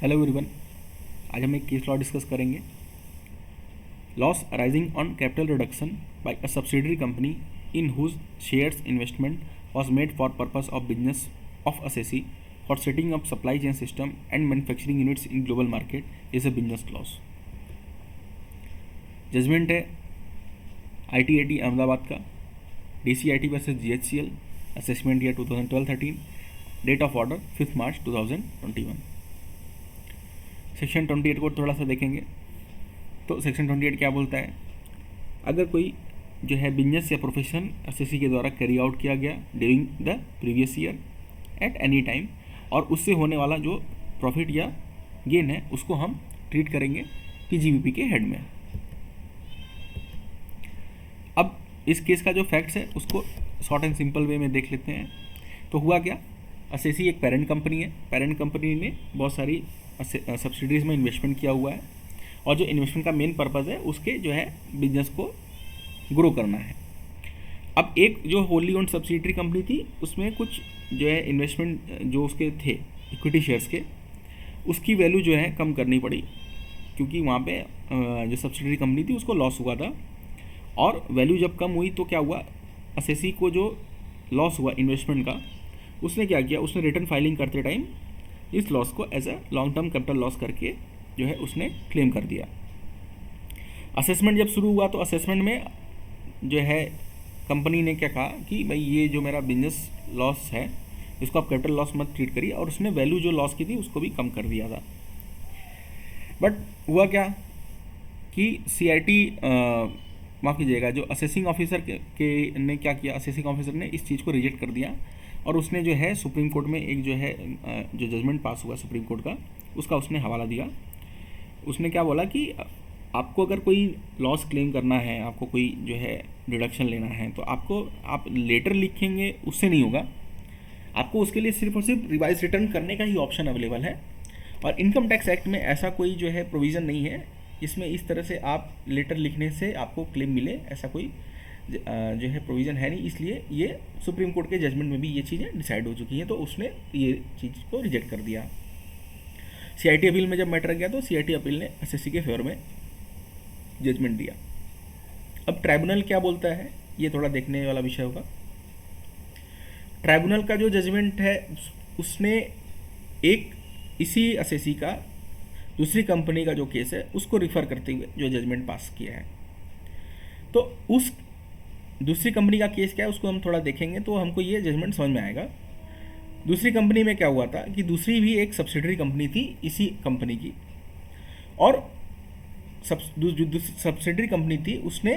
Hello everyone. आज हम एक केस लॉ डिस्कस करेंगे। Loss arising on capital reduction by a subsidiary company in whose shares investment was made for purpose of business of assessee for setting up supply chain system and manufacturing units in global market is a business loss। Judgement है ITAT Ahmedabad का, DCIT versus GHCL, assessment year 2012-13, date of order 5 March 2021। Section 28 को थोड़ा सा देखेंगे तो section 28 क्या बोलता है। अगर कोई जो है बिजनेस या प्रोफेशन एसएससी के द्वारा कैरी आउट किया गया during the previous year at any time और उससे होने वाला जो प्रॉफिट या गेन है उसको हम ट्रीट करेंगे पीजीबीपी के हेड में। अब इस केस का जो फैक्ट्स है उसको शॉर्ट एंड सिंपल वे में देख लेते हैं। तो हुआ क्या, एसएससी एक पेरेंट कंपनी है। पेरेंट कंपनी ने बहुत सारी सब्सिडीज़ में इन्वेस्टमेंट किया हुआ है और जो इन्वेस्टमेंट का मेन पर्पज़ है उसके जो है बिजनेस को ग्रो करना है। अब एक जो होली ओन्ड सब्सिडरी कंपनी थी उसमें कुछ जो है इन्वेस्टमेंट जो उसके थे इक्विटी शेयर्स के, उसकी वैल्यू जो है कम करनी पड़ी क्योंकि वहाँ पे जो सब्सिडरी कंपनी थी उसको लॉस हुआ था। और वैल्यू जब कम हुई तो क्या हुआ, एसएससी को जो लॉस हुआ इन्वेस्टमेंट का उसने क्या किया, उसने रिटर्न फाइलिंग करते टाइम इस लॉस को as a long term capital loss करके जो है उसने क्लेम कर दिया। असेसमेंट जब शुरू हुआ तो असेसमेंट में जो है कंपनी ने क्या कहा कि भाई ये जो मेरा बिजनेस लॉस है इसको आप कैपिटल लॉस मत ट्रीट करिए, और उसने वैल्यू जो लॉस की थी उसको भी कम कर दिया था। बट हुआ क्या कि सीआईटी माफ़ कीजिएगा जो असेसिंग ऑफिसर के ने क्या किया, असेसिंग ऑफिसर ने इस चीज़ को रिजेक्ट कर दिया और उसने जो है सुप्रीम कोर्ट में एक जो है जो जजमेंट पास हुआ सुप्रीम कोर्ट का उसका उसने हवाला दिया। उसने क्या बोला कि आपको अगर कोई लॉस क्लेम करना है, आपको कोई जो है डिडक्शन लेना है तो आप लेटर लिखेंगे उससे नहीं होगा, आपको उसके लिए सिर्फ और सिर्फ रिवाइज रिटर्न करने का ही ऑप्शन अवेलेबल है। और इनकम टैक्स एक्ट में ऐसा कोई जो है प्रोविज़न नहीं है इसमें इस तरह से आप लेटर लिखने से आपको क्लेम मिले, ऐसा कोई जो है प्रोविज़न है नहीं। इसलिए ये सुप्रीम कोर्ट के जजमेंट में भी ये चीज़ें डिसाइड हो चुकी हैं तो उसने ये चीज़ को रिजेक्ट कर दिया। सीआईटी अपील में जब मैटर गया तो सीआईटी अपील ने एसएससी के फेवर में जजमेंट दिया। अब ट्राइब्यूनल क्या बोलता है ये थोड़ा देखने वाला विषय होगा। ट्राइब्यूनल का जो जजमेंट है उसने एक इसी एसएससी का दूसरी कंपनी का जो केस है उसको रिफ़र करते हुए जो जजमेंट पास किया है। तो उस दूसरी कंपनी का केस क्या है उसको हम थोड़ा देखेंगे तो हमको ये जजमेंट समझ में आएगा। दूसरी कंपनी में क्या हुआ था कि दूसरी भी एक सब्सिडरी कंपनी थी इसी कंपनी की, और सब्सिडरी कंपनी थी उसने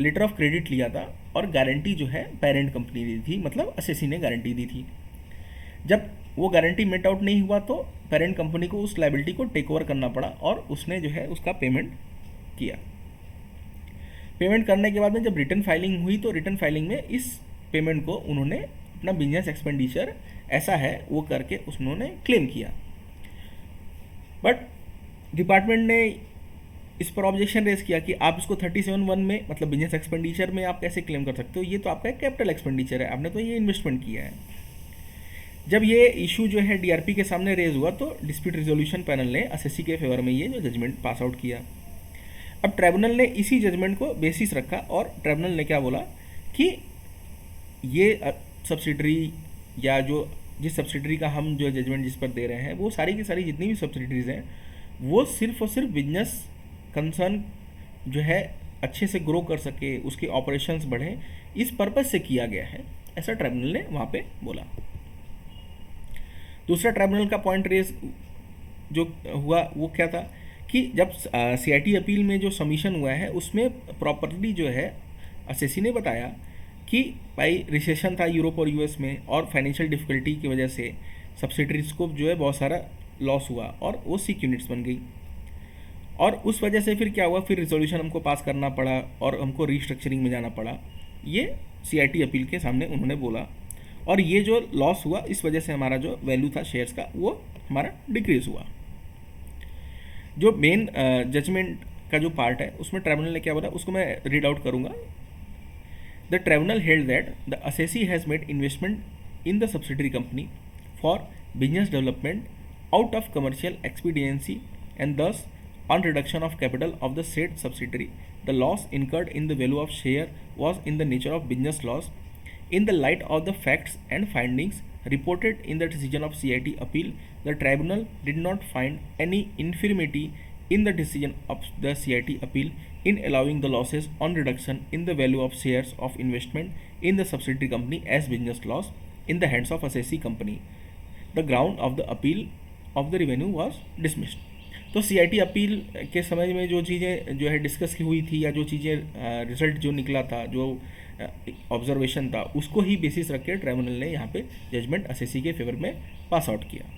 लेटर ऑफ क्रेडिट लिया था और गारंटी जो है पेरेंट कंपनी दी थी, मतलब एसएससी ने गारंटी दी थी। जब वो गारंटी मेट आउट नहीं हुआ तो पेरेंट कंपनी को उस लायबिलिटी को टेक ओवर करना पड़ा और उसने जो है उसका पेमेंट किया। पेमेंट करने के बाद में जब रिटर्न फाइलिंग हुई तो रिटर्न फाइलिंग में इस पेमेंट को उन्होंने अपना बिजनेस एक्सपेंडिचर ऐसा है वो करके उन्होंने क्लेम किया। बट डिपार्टमेंट ने इस पर ऑब्जेक्शन रेज किया कि आप इसको 37(1) में मतलब बिजनेस एक्सपेंडिचर में आप कैसे क्लेम कर सकते हो, ये तो आपका कैपिटल एक्सपेंडिचर है, आपने तो ये इन्वेस्टमेंट किया है। जब ये इशू जो है डीआरपी के सामने रेज हुआ तो डिस्प्यूट रिजोल्यूशन पैनल ने एसएससी के फेवर में ये जो जजमेंट पास आउट किया। अब ट्राइब्यूनल ने इसी जजमेंट को बेसिस रखा और ट्राइब्यूनल ने क्या बोला कि ये सब्सिडरी या जो जिस सब्सिडरी का हम जो जजमेंट जिस पर दे रहे हैं वो सारी की सारी जितनी भी सब्सिडरीज हैं वो सिर्फ और सिर्फ बिजनेस कंसर्न जो है अच्छे से ग्रो कर सके, उसके ऑपरेशंस बढ़े, इस पर्पज़ से किया गया है, ऐसा ट्राइब्यूनल ने वहाँ पे बोला। दूसरा ट्राइब्यूनल का पॉइंट रेज जो हुआ वो क्या था कि जब सीआईटी अपील में जो सबमिशन हुआ है उसमें प्रॉपर्ली जो है एसएससी ने बताया कि भाई रिसेशन था यूरोप और यूएस में और फाइनेंशियल डिफिकल्टी की वजह से सब्सिडरीज को जो है बहुत सारा लॉस हुआ और वो सिक यूनिट्स बन गई, और उस वजह से फिर क्या हुआ, फिर रिजोल्यूशन हमको पास करना पड़ा और हमको रीस्ट्रक्चरिंग में जाना पड़ा। ये सीआईटी अपील के सामने उन्होंने बोला और ये जो लॉस हुआ इस वजह से हमारा जो वैल्यू था शेयर्स का वो हमारा डिक्रीज हुआ। जो मेन जजमेंट का जो पार्ट है उसमें ट्राइब्यूनल ने क्या बोला उसको मैं रीड आउट करूँगा। The tribunal held that the assessee has made investment in the subsidiary company for business development out of commercial expediency and thus on reduction of capital of the said subsidiary. The loss incurred in the value of share was in the nature of business loss. In the light of the facts and findings reported in the decision of CIT appeal, the tribunal did not find any infirmity in the decision of the CIT appeal in allowing the losses on reduction in the value of shares of investment in the subsidiary company as business loss in the hands of assessee company. The ground of the appeal of the revenue was dismissed. तो CIT appeal के समय में जो चीज़ें जो है discuss की हुई थी या जो चीज़ें रिजल्ट जो निकला था, जो ऑब्जर्वेशन था, उसको ही बेसिस रख के ट्राइब्यूनल ने यहाँ पे जजमेंट असेसी के फेवर में पास आउट किया.